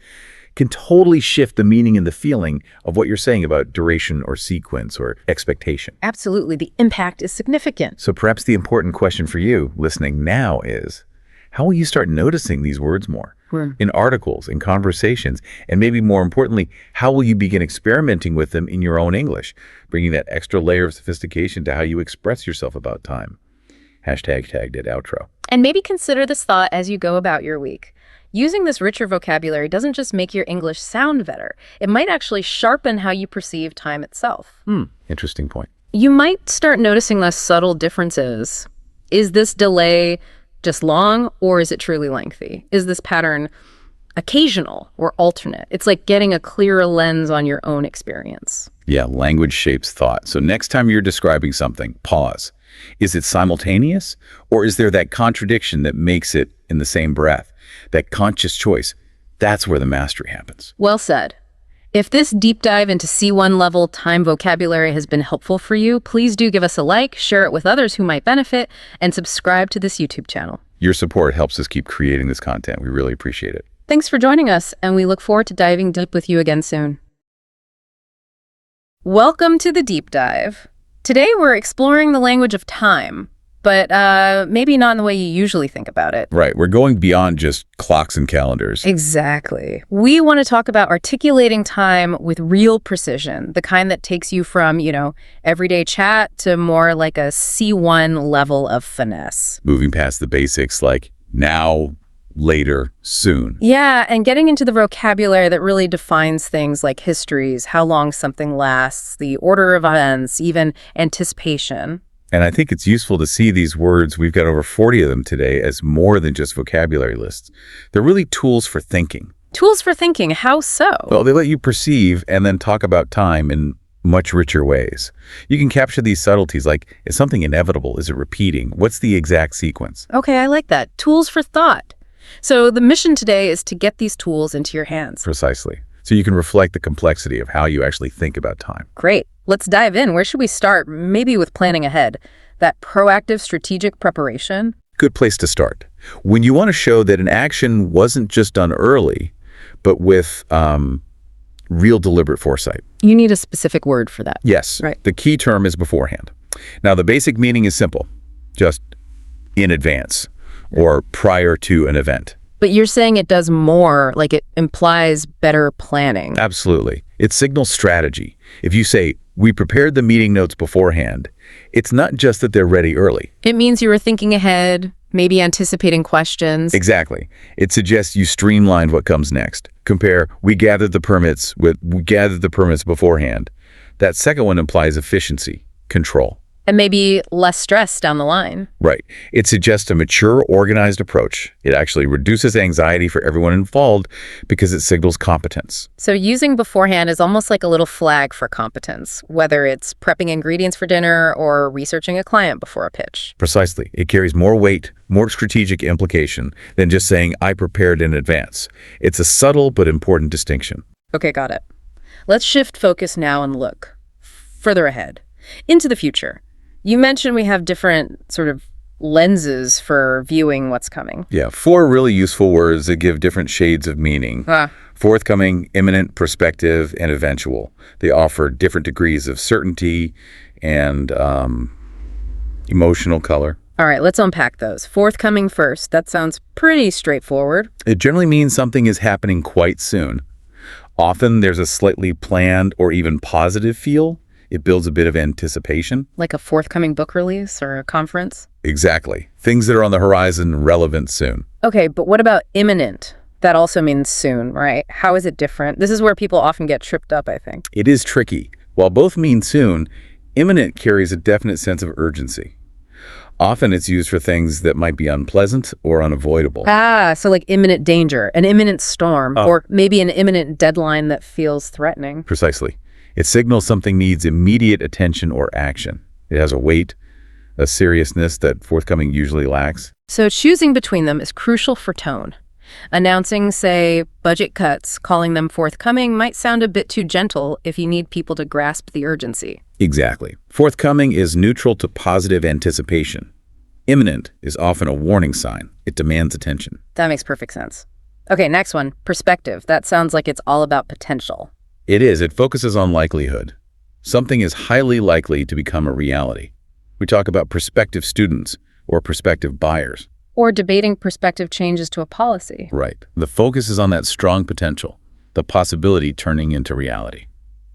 [SPEAKER 1] can totally shift the meaning and the feeling of what you're saying about duration or sequence or expectation.
[SPEAKER 2] Absolutely. The impact is significant.
[SPEAKER 1] So perhaps the important question for you listening now is, how will you start noticing these words more? In articles, in conversations, and maybe more importantly, how will you begin experimenting with them in your own English, bringing that extra layer of sophistication to how you express yourself about time? Hashtag tagged at outro.
[SPEAKER 2] And maybe consider this thought as you go about your week. Using this richer vocabulary doesn't just make your English sound better. It might actually sharpen how you perceive time itself.
[SPEAKER 1] Interesting point.
[SPEAKER 2] You might start noticing less subtle differences. Is this delay just long, or is it truly lengthy? Is this pattern occasional or alternate? It's like getting a clearer lens on your own experience.
[SPEAKER 1] Yeah, language shapes thought. So next time you're describing something, pause. Is it simultaneous, or is there that contradiction that makes it in the same breath? That conscious choice, that's where the mastery happens.
[SPEAKER 2] Well said. If this deep dive into C1 level time vocabulary has been helpful for you, please do give us a like, share it with others who might benefit, and subscribe to this YouTube channel.
[SPEAKER 1] Your support helps us keep creating this content. We really appreciate it.
[SPEAKER 2] Thanks for joining us, and we look forward to diving deep with you again soon. Welcome to the deep dive. Today we're exploring the language of time, but maybe not in the way you usually think about it.
[SPEAKER 1] Right, we're going beyond just clocks and calendars.
[SPEAKER 2] Exactly. We want to talk about articulating time with real precision, the kind that takes you from, everyday chat to more like a C1 level of finesse.
[SPEAKER 1] Moving past the basics like now, later, soon.
[SPEAKER 2] Yeah, and getting into the vocabulary that really defines things like histories, how long something lasts, the order of events, even anticipation.
[SPEAKER 1] And I think it's useful to see these words, we've got over 40 of them today, as more than just vocabulary lists. They're really tools for thinking.
[SPEAKER 2] Tools for thinking, how so?
[SPEAKER 1] Well, they let you perceive and then talk about time in much richer ways. You can capture these subtleties like, is something inevitable? Is it repeating? What's the exact sequence?
[SPEAKER 2] Okay, I like that. Tools for thought. So the mission today is to get these tools into your hands.
[SPEAKER 1] Precisely. So you can reflect the complexity of how you actually think about time.
[SPEAKER 2] Great. Let's dive in. Where should we start? Maybe with planning ahead. That proactive strategic preparation.
[SPEAKER 1] Good place to start. When you want to show that an action wasn't just done early, but with real deliberate foresight.
[SPEAKER 2] You need a specific word for that.
[SPEAKER 1] Yes.
[SPEAKER 2] Right.
[SPEAKER 1] The key term is beforehand. Now, the basic meaning is simple. Just in advance or prior to an event.
[SPEAKER 2] But you're saying it does more, like it implies better planning.
[SPEAKER 1] Absolutely. It signals strategy. If you say, we prepared the meeting notes beforehand, it's not just that they're ready early.
[SPEAKER 2] It means you were thinking ahead, maybe anticipating questions.
[SPEAKER 1] Exactly. It suggests you streamlined what comes next. Compare, we gathered the permits with, we gathered the permits beforehand. That second one implies efficiency, control.
[SPEAKER 2] And maybe less stress down the line.
[SPEAKER 1] Right. It suggests a mature, organized approach. It actually reduces anxiety for everyone involved because it signals competence.
[SPEAKER 2] So using beforehand is almost like a little flag for competence, whether it's prepping ingredients for dinner or researching a client before a pitch.
[SPEAKER 1] Precisely. It carries more weight, more strategic implication than just saying, I prepared in advance. It's a subtle but important distinction.
[SPEAKER 2] Okay, got it. Let's shift focus now and look further ahead, into the future. You mentioned we have different sort of lenses for viewing what's coming.
[SPEAKER 1] Yeah, 4 really useful words that give different shades of meaning. Forthcoming, imminent, prospective, and eventual. They offer different degrees of certainty and emotional color.
[SPEAKER 2] All right, let's unpack those. Forthcoming first. That sounds pretty straightforward.
[SPEAKER 1] It generally means something is happening quite soon. Often there's a slightly planned or even positive feel. It builds a bit of anticipation.
[SPEAKER 2] Like a forthcoming book release or a conference?
[SPEAKER 1] Exactly. Things that are on the horizon, relevant soon.
[SPEAKER 2] Okay, but what about imminent? That also means soon, right? How is it different? This is where people often get tripped up, I think.
[SPEAKER 1] It is tricky. While both mean soon, imminent carries a definite sense of urgency. Often it's used for things that might be unpleasant or unavoidable.
[SPEAKER 2] So like imminent danger, an imminent storm, or maybe an imminent deadline that feels threatening.
[SPEAKER 1] Precisely. It signals something needs immediate attention or action. It has a weight, a seriousness that forthcoming usually lacks.
[SPEAKER 2] So choosing between them is crucial for tone. Announcing, say, budget cuts, calling them forthcoming might sound a bit too gentle if you need people to grasp the urgency.
[SPEAKER 1] Exactly. Forthcoming is neutral to positive anticipation. Imminent is often a warning sign. It demands attention.
[SPEAKER 2] That makes perfect sense. Okay, next one, perspective. That sounds like it's all about potential.
[SPEAKER 1] It is. It focuses on likelihood. Something is highly likely to become a reality. We talk about prospective students or prospective buyers.
[SPEAKER 2] Or debating prospective changes to a policy.
[SPEAKER 1] Right. The focus is on that strong potential, the possibility turning into reality.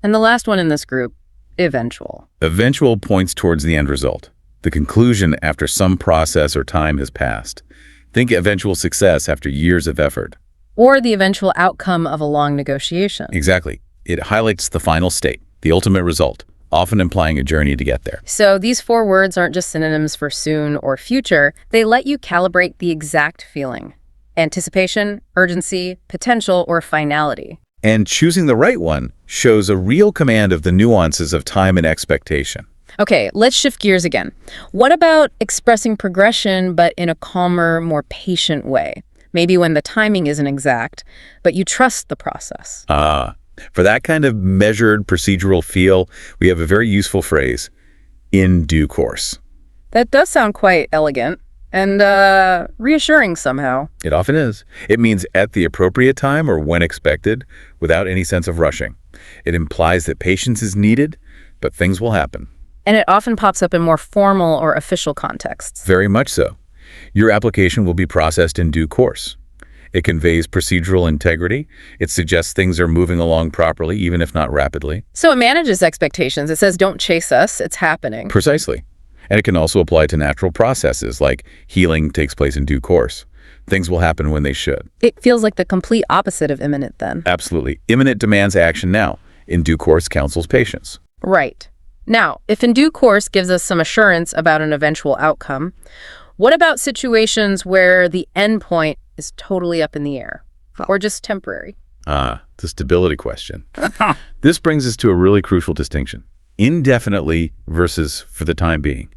[SPEAKER 2] And the last one in this group, eventual.
[SPEAKER 1] Eventual points towards the end result, the conclusion after some process or time has passed. Think eventual success after years of effort.
[SPEAKER 2] or the eventual outcome of a long negotiation.
[SPEAKER 1] Exactly. It highlights the final state, the ultimate result, often implying a journey to get there.
[SPEAKER 2] So these 4 words aren't just synonyms for soon or future. They let you calibrate the exact feeling: anticipation, urgency, potential, or finality.
[SPEAKER 1] And choosing the right one shows a real command of the nuances of time and expectation.
[SPEAKER 2] Okay, let's shift gears again. What about expressing progression, but in a calmer, more patient way? Maybe when the timing isn't exact, but you trust the process.
[SPEAKER 1] For that kind of measured procedural feel, we have a very useful phrase, in due course.
[SPEAKER 2] That does sound quite elegant and reassuring somehow.
[SPEAKER 1] It often is. It means at the appropriate time or when expected, without any sense of rushing. It implies that patience is needed, but things will happen.
[SPEAKER 2] And it often pops up in more formal or official contexts.
[SPEAKER 1] Very much so. Your application will be processed in due course. It conveys procedural integrity. It suggests things are moving along properly, even if not rapidly.
[SPEAKER 2] So it manages expectations. It says, don't chase us, it's happening.
[SPEAKER 1] Precisely. And it can also apply to natural processes, like healing takes place in due course. Things will happen when they should.
[SPEAKER 2] It feels like the complete opposite of imminent then.
[SPEAKER 1] Absolutely. Imminent demands action now. In due course counsels patience.
[SPEAKER 2] Right. Now, if in due course gives us some assurance about an eventual outcome, what about situations where the end point is totally up in the air or just temporary?
[SPEAKER 1] The stability question. This brings us to a really crucial distinction. Indefinitely versus for the time being.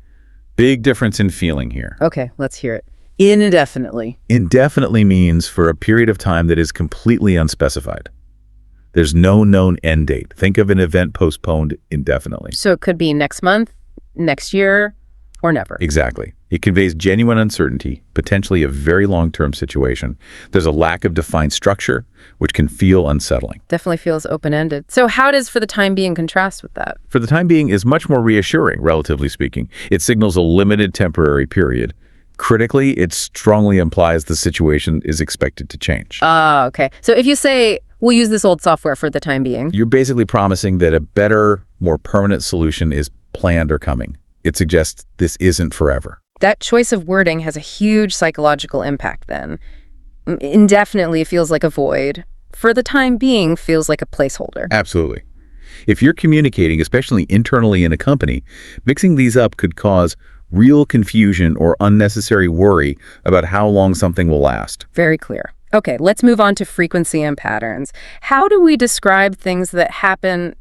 [SPEAKER 1] Big difference in feeling here.
[SPEAKER 2] Okay, let's hear it. Indefinitely.
[SPEAKER 1] Indefinitely means for a period of time that is completely unspecified. There's no known end date. Think of an event postponed indefinitely.
[SPEAKER 2] So it could be next month, next year, or never.
[SPEAKER 1] Exactly. It conveys genuine uncertainty, potentially a very long-term situation. There's a lack of defined structure, which can feel unsettling.
[SPEAKER 2] Definitely feels open-ended. So how does for the time being contrast with that?
[SPEAKER 1] For the time being is much more reassuring, relatively speaking. It signals a limited temporary period. Critically, it strongly implies the situation is expected to change.
[SPEAKER 2] Okay. So if you say, we'll use this old software for the time being.
[SPEAKER 1] You're basically promising that a better, more permanent solution is planned or coming. It suggests this isn't forever.
[SPEAKER 2] That choice of wording has a huge psychological impact then. Indefinitely feels like a void. For the time being feels like a placeholder.
[SPEAKER 1] Absolutely. If you're communicating, especially internally in a company, mixing these up could cause real confusion or unnecessary worry about how long something will last.
[SPEAKER 2] Very clear. Okay, let's move on to frequency and patterns. How do we describe things that happen,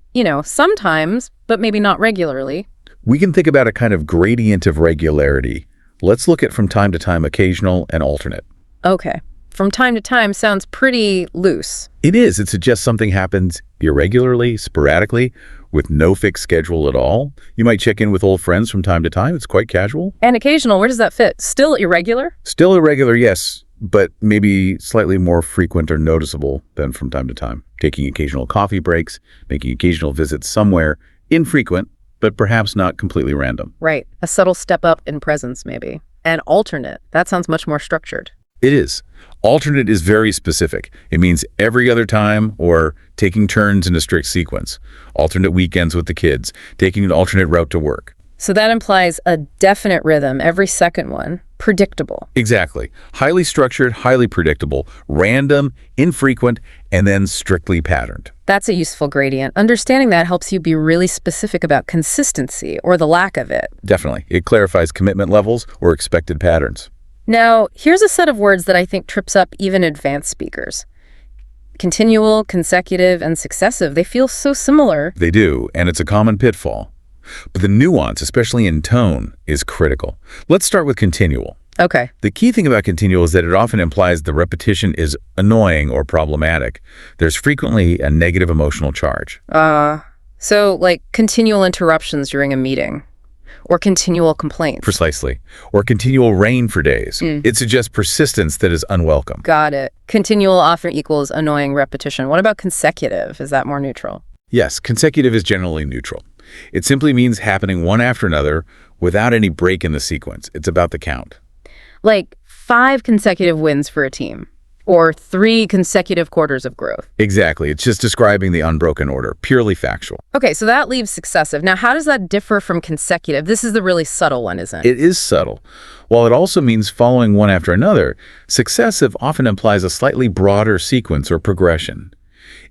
[SPEAKER 2] sometimes, but maybe not regularly?
[SPEAKER 1] We can think about a kind of gradient of regularity. Let's look at from time to time, occasional, and alternate.
[SPEAKER 2] Okay. From time to time sounds pretty loose.
[SPEAKER 1] It is. It suggests something happens irregularly, sporadically, with no fixed schedule at all. You might check in with old friends from time to time. It's quite casual.
[SPEAKER 2] And occasional, where does that fit? Still irregular?
[SPEAKER 1] Still irregular, yes, but maybe slightly more frequent or noticeable than from time to time. Taking occasional coffee breaks, making occasional visits somewhere, infrequent, but perhaps not completely random.
[SPEAKER 2] Right. A subtle step up in presence, maybe. And alternate. That sounds much more structured.
[SPEAKER 1] It is. Alternate is very specific. It means every other time or taking turns in a strict sequence. Alternate weekends with the kids, taking an alternate route to work.
[SPEAKER 2] So that implies a definite rhythm, every second one. Predictable.
[SPEAKER 1] Exactly. Highly structured, highly predictable, random, infrequent, and then strictly patterned.
[SPEAKER 2] That's a useful gradient. Understanding that helps you be really specific about consistency or the lack of it.
[SPEAKER 1] Definitely. It clarifies commitment levels or expected patterns.
[SPEAKER 2] Now, here's a set of words that I think trips up even advanced speakers. Continual, consecutive, and successive. They feel so similar.
[SPEAKER 1] They do, and it's a common pitfall. But the nuance, especially in tone, is critical. Let's start with continual.
[SPEAKER 2] Okay.
[SPEAKER 1] The key thing about continual is that it often implies the repetition is annoying or problematic. There's frequently a negative emotional charge.
[SPEAKER 2] So like continual interruptions during a meeting or continual complaints.
[SPEAKER 1] Precisely. Or continual rain for days. It suggests persistence that is unwelcome.
[SPEAKER 2] Got it. Continual often equals annoying repetition. What about consecutive? Is that more neutral?
[SPEAKER 1] Yes, consecutive is generally neutral. It simply means happening one after another without any break in the sequence. It's about the count.
[SPEAKER 2] Like 5 consecutive wins for a team. Or 3 consecutive quarters of growth.
[SPEAKER 1] Exactly. It's just describing the unbroken order, purely factual.
[SPEAKER 2] Okay, so that leaves successive. Now, how does that differ from consecutive? This is the really subtle one, isn't it?
[SPEAKER 1] It is subtle. While it also means following one after another, successive often implies a slightly broader sequence or progression.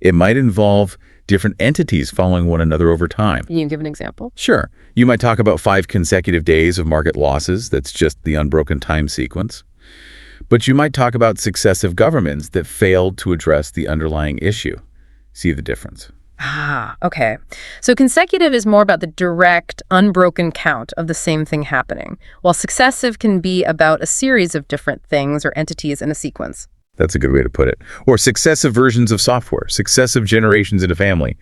[SPEAKER 1] It might involve different entities following one another over time.
[SPEAKER 2] Can you give an example?
[SPEAKER 1] Sure. You might talk about 5 consecutive days of market losses. That's just the unbroken time sequence. But you might talk about successive governments that failed to address the underlying issue. See the difference?
[SPEAKER 2] Ah, okay. So consecutive is more about the direct, unbroken count of the same thing happening, while successive can be about a series of different things or entities in a sequence.
[SPEAKER 1] That's a good way to put it. Or successive versions of software, successive generations in a family.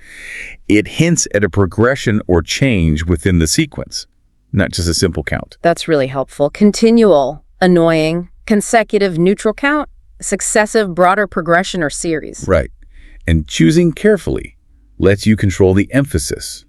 [SPEAKER 1] It hints at a progression or change within the sequence, not just a simple count.
[SPEAKER 2] That's really helpful. Continual, annoying, consecutive, neutral count, successive, broader progression or series.
[SPEAKER 1] Right. And choosing carefully lets you control the emphasis,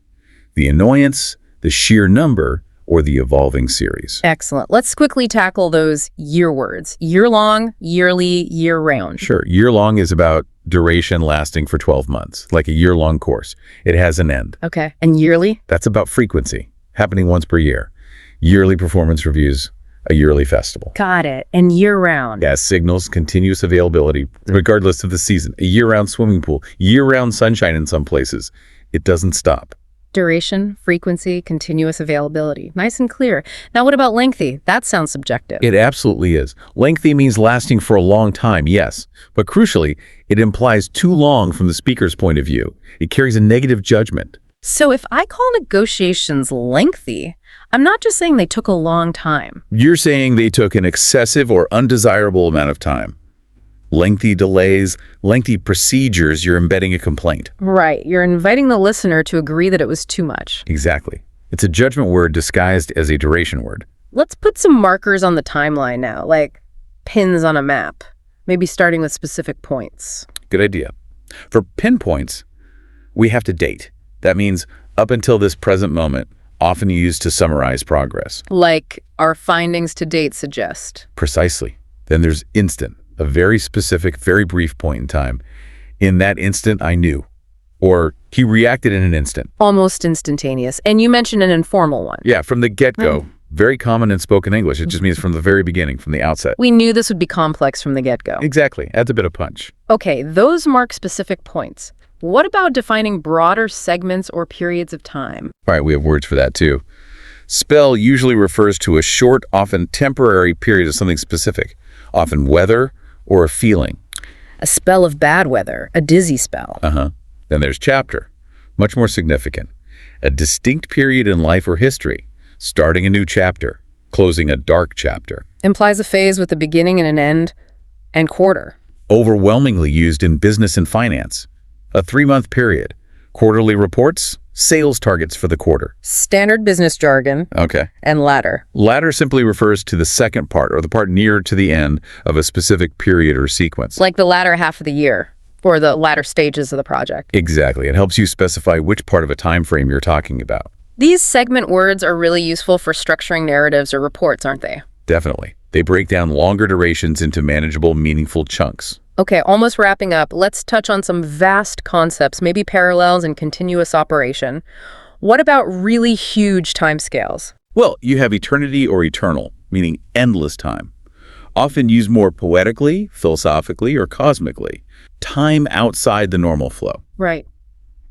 [SPEAKER 1] the annoyance, the sheer number, or the evolving series.
[SPEAKER 2] Excellent. Let's quickly tackle those year words. Year-long, yearly, year-round.
[SPEAKER 1] Sure. Year-long is about duration lasting for 12 months, like a year-long course. It has an end.
[SPEAKER 2] Okay. And yearly?
[SPEAKER 1] That's about frequency, happening once per year. Yearly performance reviews, a yearly festival.
[SPEAKER 2] Got it. And year-round?
[SPEAKER 1] Yes, signals continuous availability, regardless of the season. A year-round swimming pool, year-round sunshine in some places. It doesn't stop.
[SPEAKER 2] Duration, frequency, continuous availability. Nice and clear. Now, what about lengthy? That sounds subjective.
[SPEAKER 1] It absolutely is. Lengthy means lasting for a long time, yes. But crucially, it implies too long from the speaker's point of view. It carries a negative judgment.
[SPEAKER 2] So if I call negotiations lengthy, I'm not just saying they took a long time.
[SPEAKER 1] You're saying they took an excessive or undesirable amount of time. Lengthy delays, lengthy procedures, you're embedding a complaint.
[SPEAKER 2] Right. You're inviting the listener to agree that it was too much.
[SPEAKER 1] Exactly. It's a judgment word disguised as a duration word.
[SPEAKER 2] Let's put some markers on the timeline now, like pins on a map, maybe starting with specific points.
[SPEAKER 1] Good idea. For pinpoints, we have to date. That means up until this present moment, often used to summarize progress.
[SPEAKER 2] Like our findings to date suggest.
[SPEAKER 1] Precisely. Then there's instant, a very specific, very brief point in time. In that instant, I knew. Or he reacted in an instant.
[SPEAKER 2] Almost instantaneous. And you mentioned an informal one.
[SPEAKER 1] Yeah, from the get-go. Very common in spoken English. It just means from the very beginning, from the outset.
[SPEAKER 2] We knew this would be complex from the get-go.
[SPEAKER 1] Exactly. Adds a bit of punch.
[SPEAKER 2] Okay, those mark specific points. What about defining broader segments or periods of time?
[SPEAKER 1] All right, we have words for that too. Spell usually refers to a short, often temporary period of something specific, often weather or a feeling.
[SPEAKER 2] A spell of bad weather, a dizzy spell.
[SPEAKER 1] Then there's chapter, much more significant. A distinct period in life or history, starting a new chapter, closing a dark chapter.
[SPEAKER 2] Implies a phase with a beginning and an end, and quarter.
[SPEAKER 1] Overwhelmingly used in business and finance. A 3-month period. Quarterly reports, sales targets for the quarter.
[SPEAKER 2] Standard business jargon.
[SPEAKER 1] Okay.
[SPEAKER 2] And ladder.
[SPEAKER 1] Ladder simply refers to the second part, or the part nearer to the end of a specific period or sequence.
[SPEAKER 2] Like the latter half of the year, or the latter stages of the project.
[SPEAKER 1] Exactly. It helps you specify which part of a time frame you're talking about.
[SPEAKER 2] These segment words are really useful for structuring narratives or reports, aren't they?
[SPEAKER 1] Definitely. They break down longer durations into manageable, meaningful chunks.
[SPEAKER 2] Okay, almost wrapping up. Let's touch on some vast concepts, maybe parallels and continuous operation. What about really huge timescales?
[SPEAKER 1] Well, you have eternity or eternal, meaning endless time. Often used more poetically, philosophically, or cosmically. Time outside the normal flow.
[SPEAKER 2] Right.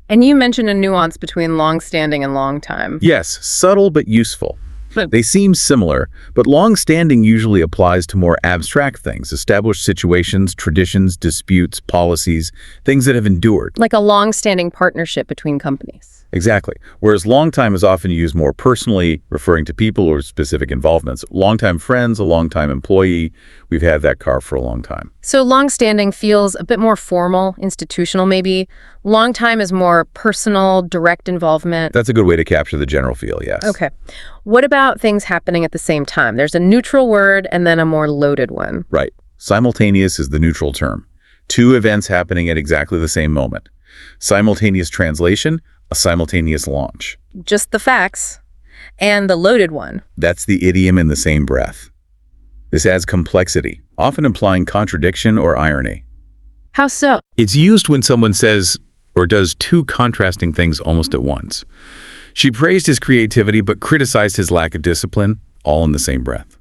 [SPEAKER 2] And you mentioned a nuance between long-standing and long time.
[SPEAKER 1] Yes, subtle but useful. They seem similar, but long-standing usually applies to more abstract things, established situations, traditions, disputes, policies, things that have endured.
[SPEAKER 2] Like a long-standing partnership between companies.
[SPEAKER 1] Exactly. Whereas long time is often used more personally, referring to people or specific involvements. Long-time friends, a long-time employee, we've had that car for a long time.
[SPEAKER 2] So long-standing feels a bit more formal, institutional maybe. Long time is more personal, direct involvement.
[SPEAKER 1] That's a good way to capture the general feel, yes.
[SPEAKER 2] Okay. What about things happening at the same time? There's a neutral word and then a more loaded one.
[SPEAKER 1] Right. Simultaneous is the neutral term. 2 events happening at exactly the same moment. Simultaneous translation, a simultaneous launch.
[SPEAKER 2] Just the facts. And the loaded one.
[SPEAKER 1] That's the idiom in the same breath. This adds complexity, often implying contradiction or irony.
[SPEAKER 2] How so?
[SPEAKER 1] It's used when someone says or does two contrasting things almost at once. She praised his creativity but criticized his lack of discipline, all in the same breath.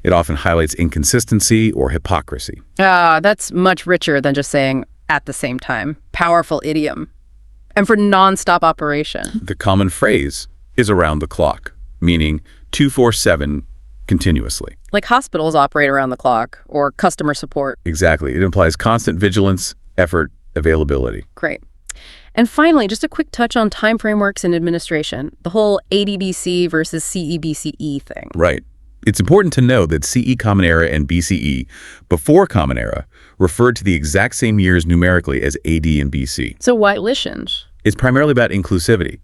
[SPEAKER 1] It often highlights inconsistency or hypocrisy.
[SPEAKER 2] That's much richer than just saying at the same time. Powerful idiom. And for nonstop operation.
[SPEAKER 1] The common phrase is around the clock, meaning 24/7 continuously.
[SPEAKER 2] Like hospitals operate around the clock, or customer support.
[SPEAKER 1] Exactly. It implies constant vigilance, effort, availability.
[SPEAKER 2] Great. And finally, just a quick touch on time frameworks in administration, the whole ADBC versus CEBCE thing.
[SPEAKER 1] Right. It's important to know that CE Common Era and BCE, before Common Era, referred to the exact same years numerically as AD and BC.
[SPEAKER 2] So why litions?
[SPEAKER 1] It's primarily about inclusivity.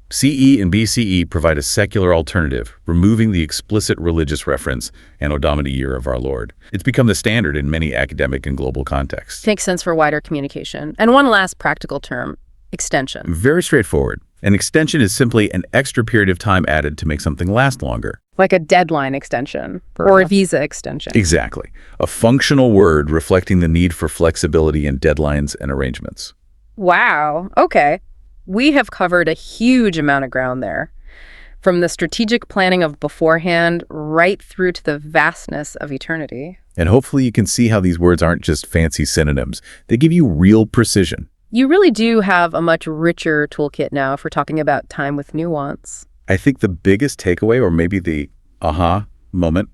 [SPEAKER 1] CE and BCE provide a secular alternative, removing the explicit religious reference, Anno Domini year of our Lord. It's become the standard in many academic and global contexts.
[SPEAKER 2] Makes sense for wider communication. And one last practical term, extension.
[SPEAKER 1] Very straightforward. An extension is simply an extra period of time added to make something last longer.
[SPEAKER 2] Like a deadline extension or a visa extension.
[SPEAKER 1] Exactly. A functional word reflecting the need for flexibility in deadlines and arrangements.
[SPEAKER 2] Wow. Okay. We have covered a huge amount of ground there, from the strategic planning of beforehand right through to the vastness of eternity.
[SPEAKER 1] And hopefully you can see how these words aren't just fancy synonyms. They give you real precision.
[SPEAKER 2] You really do have a much richer toolkit now for talking about time with nuance.
[SPEAKER 1] I think the biggest takeaway, or maybe the aha moment,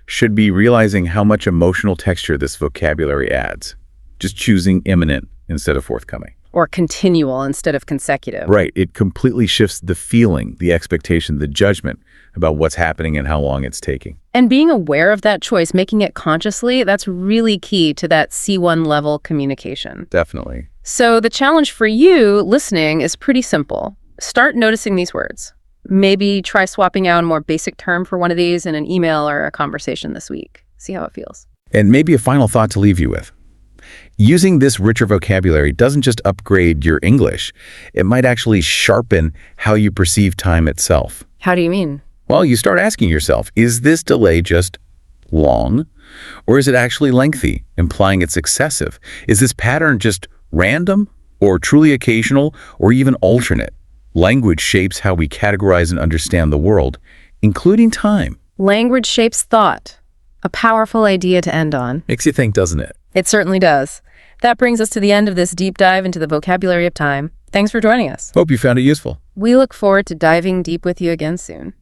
[SPEAKER 1] should be realizing how much emotional texture this vocabulary adds. Just choosing imminent instead of forthcoming.
[SPEAKER 2] Or continual instead of consecutive.
[SPEAKER 1] Right. It completely shifts the feeling, the expectation, the judgment about what's happening and how long it's taking.
[SPEAKER 2] And being aware of that choice, making it consciously, that's really key to that C1 level communication.
[SPEAKER 1] Definitely.
[SPEAKER 2] So the challenge for you listening is pretty simple. Start noticing these words. Maybe try swapping out a more basic term for one of these in an email or a conversation this week. See how it feels.
[SPEAKER 1] And maybe a final thought to leave you with. Using this richer vocabulary doesn't just upgrade your English. It might actually sharpen how you perceive time itself.
[SPEAKER 2] How do you mean?
[SPEAKER 1] Well, you start asking yourself, is this delay just long? Or is it actually lengthy, implying it's excessive? Is this pattern just random, or truly occasional, or even alternate? Language shapes how we categorize and understand the world, including time.
[SPEAKER 2] Language shapes thought. A powerful idea to end on.
[SPEAKER 1] Makes you think, doesn't it?
[SPEAKER 2] It certainly does. That brings us to the end of this deep dive into the vocabulary of time. Thanks for joining us.
[SPEAKER 1] Hope you found it useful.
[SPEAKER 2] We look forward to diving deep with you again soon.